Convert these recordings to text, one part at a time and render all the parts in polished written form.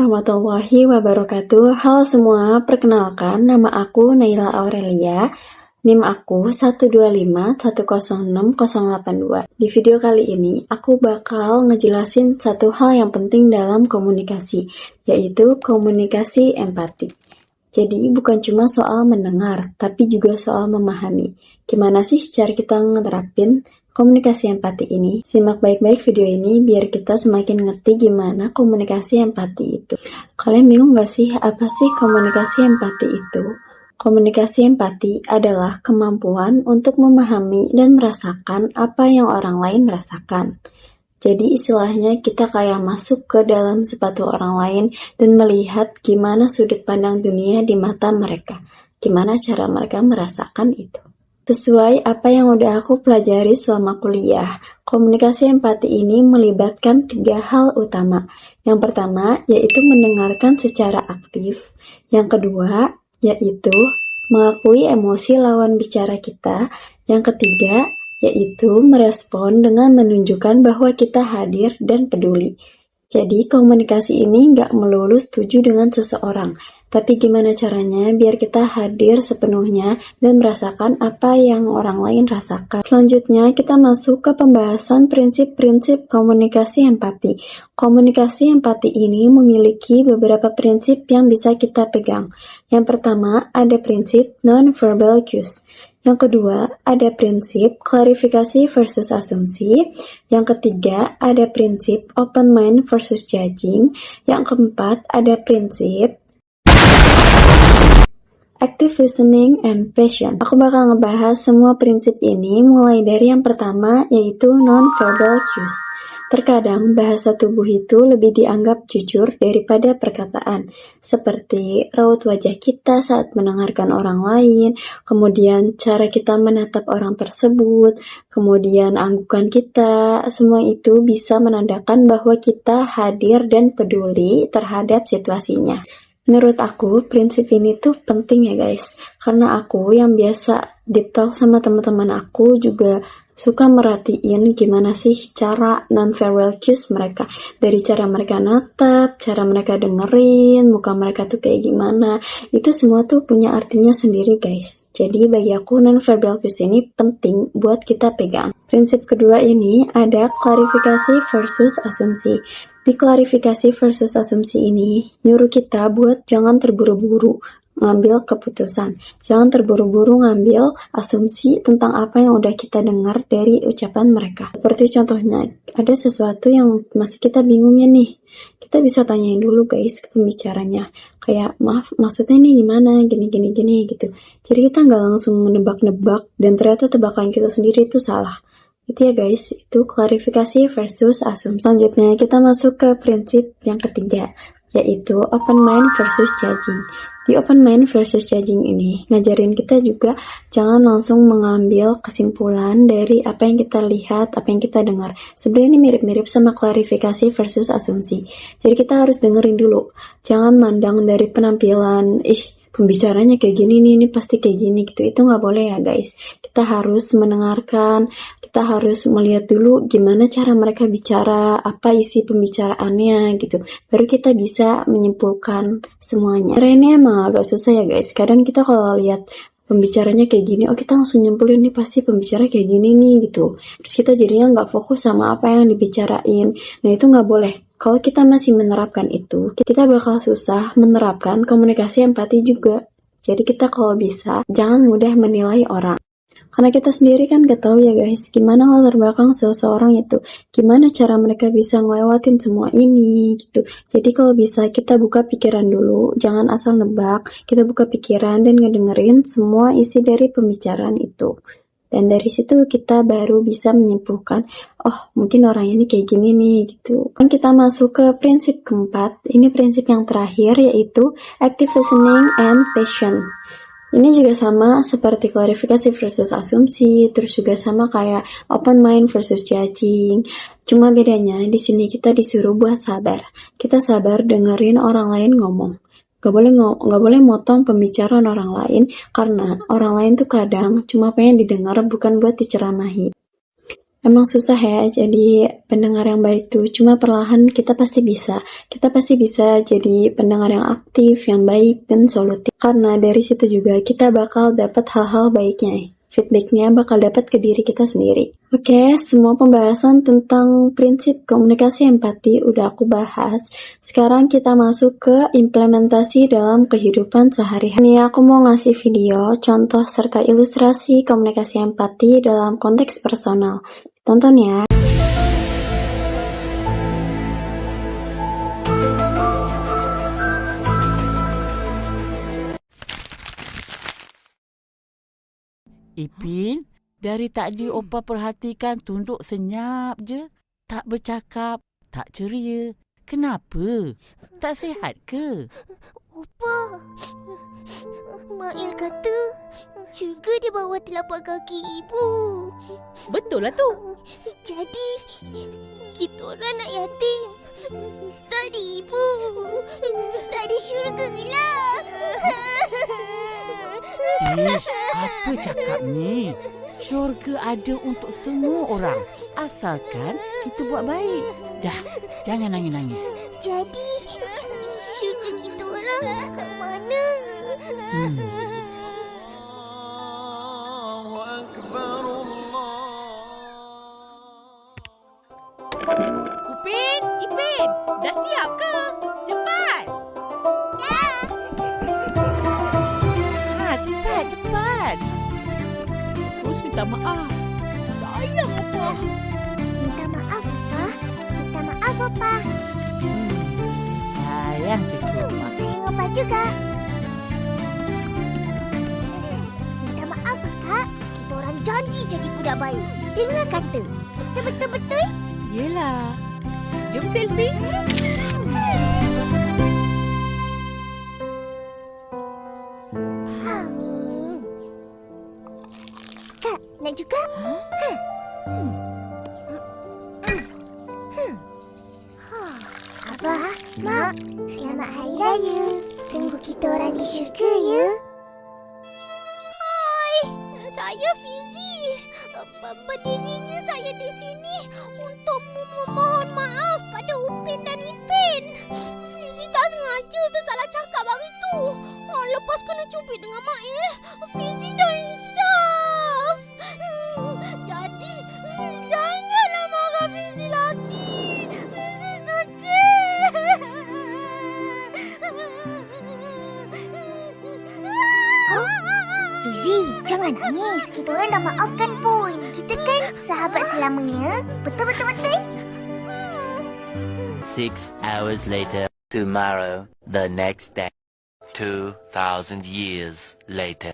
warahmatullahi wabarakatuh. Halo semua, perkenalkan nama aku Naila Aurelia. NIM aku 125106082. Di video kali ini, aku bakal ngejelasin satu hal yang penting dalam komunikasi, yaitu komunikasi empati. Jadi bukan cuma soal mendengar, tapi juga soal memahami. Gimana sih cara kita ngeterapin komunikasi empati ini? Simak baik-baik video ini biar kita semakin ngerti gimana komunikasi empati itu. Kalian bingung gak sih apa sih komunikasi empati itu? Komunikasi empati adalah kemampuan untuk memahami dan merasakan apa yang orang lain rasakan. Jadi istilahnya kita kayak masuk ke dalam sepatu orang lain dan melihat gimana sudut pandang dunia di mata mereka. Gimana cara mereka merasakan itu. Sesuai apa yang udah aku pelajari selama kuliah, komunikasi empati ini melibatkan 3 hal utama. Yang pertama yaitu mendengarkan secara aktif. Yang kedua yaitu mengakui emosi lawan bicara kita. Yang ketiga yaitu merespon dengan menunjukkan bahwa kita hadir dan peduli. Jadi komunikasi ini nggak melulu setuju dengan seseorang, tapi gimana caranya biar kita hadir sepenuhnya dan merasakan apa yang orang lain rasakan. Selanjutnya kita masuk ke pembahasan prinsip-prinsip komunikasi empati. Komunikasi empati ini memiliki beberapa prinsip yang bisa kita pegang. Yang pertama ada prinsip non-verbal cues. Yang kedua, ada prinsip klarifikasi versus asumsi. Yang ketiga, ada prinsip open mind versus judging. Yang keempat, ada prinsip active listening and passion. Aku bakal ngebahas semua prinsip ini mulai dari yang pertama yaitu non-verbal cues. Terkadang bahasa tubuh itu lebih dianggap jujur daripada perkataan, seperti raut wajah kita saat mendengarkan orang lain, kemudian cara kita menatap orang tersebut, kemudian anggukan kita, semua itu bisa menandakan bahwa kita hadir dan peduli terhadap situasinya. Menurut aku, prinsip ini tuh penting ya guys, karena aku yang biasa deep talk sama teman-teman aku juga suka merhatiin gimana sih cara non-verbal cues mereka. Dari cara mereka natap, cara mereka dengerin, muka mereka tuh kayak gimana. Itu semua tuh punya artinya sendiri guys. Jadi bagi aku non-verbal cues ini penting buat kita pegang. Prinsip kedua ini ada klarifikasi versus asumsi. Di klarifikasi versus asumsi ini, nyuruh kita buat jangan terburu-buru ngambil keputusan. Jangan terburu-buru ngambil asumsi tentang apa yang udah kita dengar dari ucapan mereka. Seperti contohnya, ada sesuatu yang masih kita bingungnya nih. Kita bisa tanyain dulu guys ke pembicaranya. Kayak, maaf, maksudnya ini gimana? Gini gitu. Jadi kita nggak langsung menebak-nebak dan ternyata tebakan kita sendiri itu salah. Itu ya guys, itu klarifikasi versus asumsi. Selanjutnya kita masuk ke prinsip yang ketiga, yaitu open mind versus judging. Di open mind versus judging ini ngajarin kita juga jangan langsung mengambil kesimpulan dari apa yang kita lihat, apa yang kita dengar. Sebenarnya ini mirip-mirip sama klarifikasi versus asumsi. Jadi kita harus dengerin dulu. Jangan mandang dari penampilan, pembicaranya kayak gini nih, ini pasti kayak gini gitu. Itu nggak boleh ya guys. Kita harus mendengarkan, kita harus melihat dulu gimana cara mereka bicara, apa isi pembicaraannya gitu. Baru kita bisa menyimpulkan semuanya. Karena ini emang agak susah ya guys. Kadang kita kalau lihat pembicaranya kayak gini, kita langsung nyimpulin nih pasti pembicara kayak gini nih gitu. Terus kita jadinya nggak fokus sama apa yang dibicarain. Nah itu nggak boleh. Kalau kita masih menerapkan itu, kita bakal susah menerapkan komunikasi empati juga. Jadi kita kalau bisa, jangan mudah menilai orang. Karena kita sendiri kan gak tahu ya guys, gimana latar belakang seseorang itu. Gimana cara mereka bisa ngelewatin semua ini gitu. Jadi kalau bisa kita buka pikiran dulu, jangan asal nebak. Kita buka pikiran dan ngedengerin semua isi dari pembicaraan itu. Dan dari situ kita baru bisa menyimpulkan, oh mungkin orang ini kayak gini nih gitu. Dan kita masuk ke prinsip keempat, ini prinsip yang terakhir yaitu active listening and passion. Ini juga sama seperti klarifikasi versus asumsi, terus juga sama kayak open mind versus judging. Cuma bedanya di sini kita disuruh buat sabar. Kita sabar dengerin orang lain ngomong. Gak boleh motong pembicaraan orang lain, karena orang lain tuh kadang cuma pengen didengar bukan buat diceramahi. Emang susah ya jadi pendengar yang baik tuh, cuma perlahan kita pasti bisa. Kita pasti bisa jadi pendengar yang aktif, yang baik, dan solutif. Karena dari situ juga kita bakal dapat hal-hal baiknya. Feedbacknya bakal dapat ke diri kita sendiri. Oke, semua pembahasan tentang prinsip komunikasi empati udah aku bahas. Sekarang kita masuk ke implementasi dalam kehidupan sehari-hari. Ini aku mau ngasih video, contoh serta ilustrasi komunikasi empati dalam konteks personal. Tonton ya. Ipin, dari tadi Opa perhatikan tunduk senyap je. Tak bercakap, tak ceria. Kenapa? Tak sihat ke? Opa, Mail kata syurga di bawah telapak kaki ibu. Betul lah tu. Jadi, kita orang nak yatim. Tak ada ibu. Tak ada syurga lah. Apa cakap ni? Syurga ada untuk semua orang. Asalkan kita buat baik. Dah, jangan nangis-nangis. Jadi, syurga kita orang kat mana? Upin, Ipin, dah siap ke? Cepat. Cepat. Terus minta maaf. Sayang apa? Minta maaf, Papa. Minta maaf, Papa. Sayang cucu Opa. Sayang Opa juga. Minta maaf, Kakak. Kita orang janji jadi budak baik. Dengar kata. Betul-betul-betul? Yelah. Jom selfie. Amin. Kak, nak juga? Abah, Mak, selamat Hari Raya. Tunggu kita orang di syurga ya. Hai, saya Fizi. Berdirinya saya di sini untuk memohon maaf pada Upin dan Ipin. Fizi tak sengaja tersalah cakap hari tu. Lepas kena cubit dengan Mail, Fizi dah insaf. Jadi, janganlah marah Fizi lagi. Fizi sedih. Fizi, jangan nangis. Kita orang dah maafkan pun. Kita kan sahabat selamanya. Betul-betul-betul? 6 hours later, tomorrow, the next day, 2,000 years later.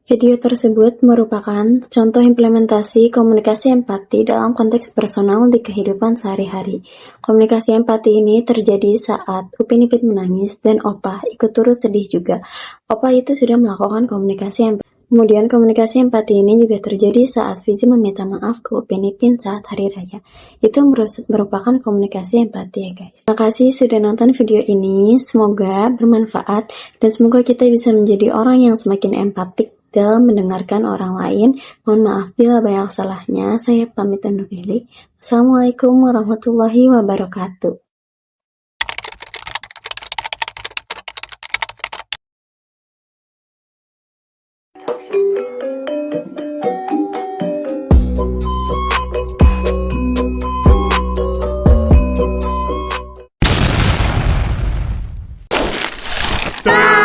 Video tersebut merupakan contoh implementasi komunikasi empati dalam konteks personal di kehidupan sehari-hari. Komunikasi empati ini terjadi saat Upin Ipin menangis dan Opa ikut turut sedih juga. Opa itu sudah melakukan komunikasi empati. Kemudian komunikasi empati ini juga terjadi saat Fizi meminta maaf ke Upin Ipin saat hari raya. Itu merupakan komunikasi empati ya guys. Terima kasih sudah nonton video ini. Semoga bermanfaat dan semoga kita bisa menjadi orang yang semakin empatik dalam mendengarkan orang lain. Mohon maaf bila banyak salahnya. Saya pamit undur diri. Assalamualaikum warahmatullahi wabarakatuh. Stop!